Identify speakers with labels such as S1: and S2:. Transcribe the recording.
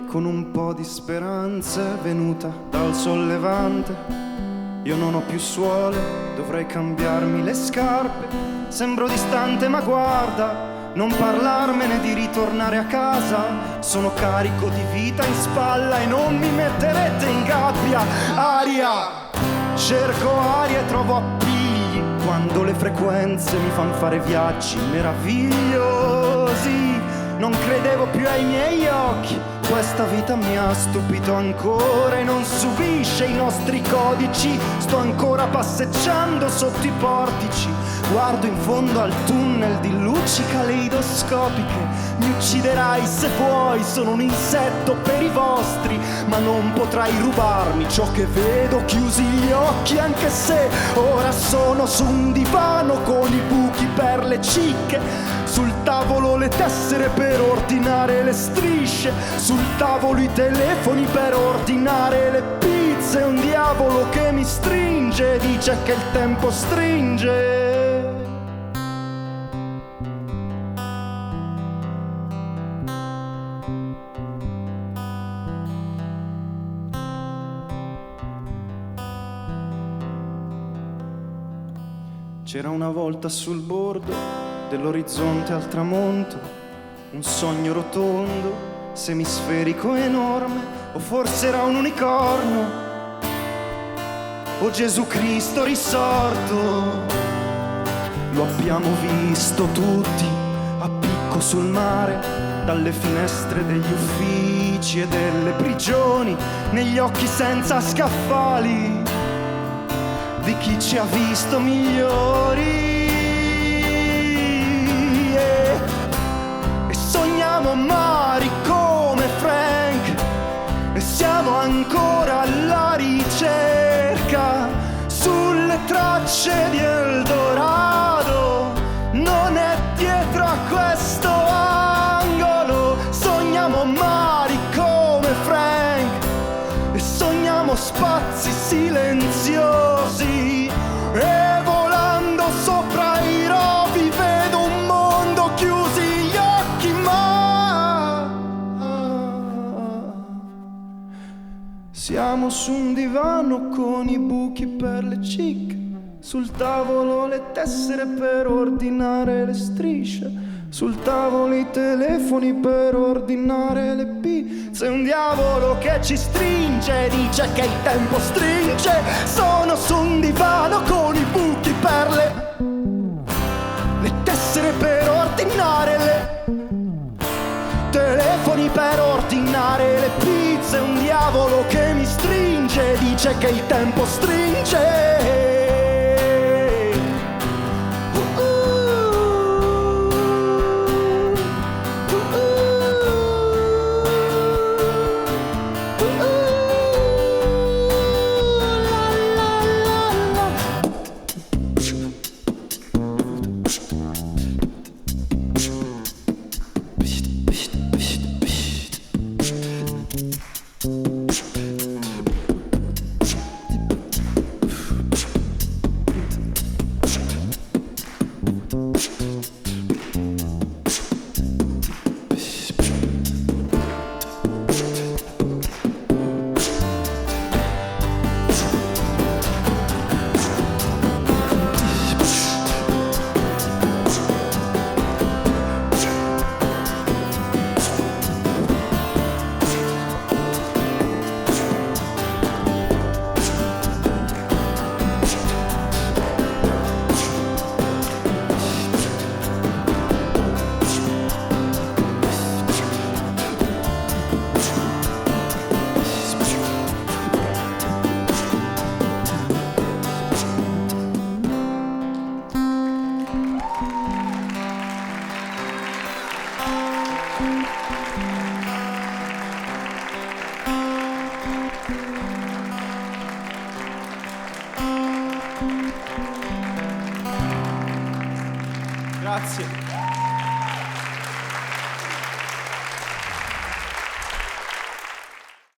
S1: Con un po' di speranza è venuta dal sollevante. Io non ho più suole, dovrei cambiarmi le scarpe. Sembro distante ma guarda, non parlarmene di ritornare a casa. Sono carico di vita in spalla e non mi metterete in gabbia. Aria, cerco aria e trovo appigli quando le frequenze mi fanno fare viaggi meravigliosi. Non credevo più ai miei occhi, questa vita mi ha stupito ancora e non subisce i nostri codici. Sto ancora passeggiando sotto i portici, guardo in fondo al tunnel di luci caleidoscopiche. Mi ucciderai se vuoi, sono un insetto per i vostri, ma non potrai rubarmi ciò che vedo chiusi gli occhi, anche se ora sono su un divano con i buchi per le cicche. Sul tavolo le tessere per ordinare le strisce, sul tavolo i telefoni per ordinare le pizze. Un diavolo che mi stringe, dice che il tempo stringe. C'era una volta sul bordo dell'orizzonte al tramonto un sogno rotondo, semisferico enorme, o forse era un unicorno, o Gesù Cristo risorto. Lo abbiamo visto tutti a picco sul mare, dalle finestre degli uffici e delle prigioni, negli occhi senza scaffali di chi ci ha visto migliori. Sogniamo mari come Frank e siamo ancora alla ricerca sulle tracce di Eldorado. Non è dietro a questo angolo. Sogniamo mari come Frank e sogniamo spazi silenziosi, e volando sopra i rovi vedo un mondo chiusi gli occhi, ma siamo su un divano con i buchi per le cicche, sul tavolo le tessere per ordinare le strisce, sul tavolo i telefoni per ordinare le pizze. Un diavolo che ci stringe, dice che il tempo stringe. Sono su un divano con i buchi per le tessere per ordinare le telefoni per ordinare le pizze. Un diavolo che mi stringe, dice che il tempo stringe. Grazie.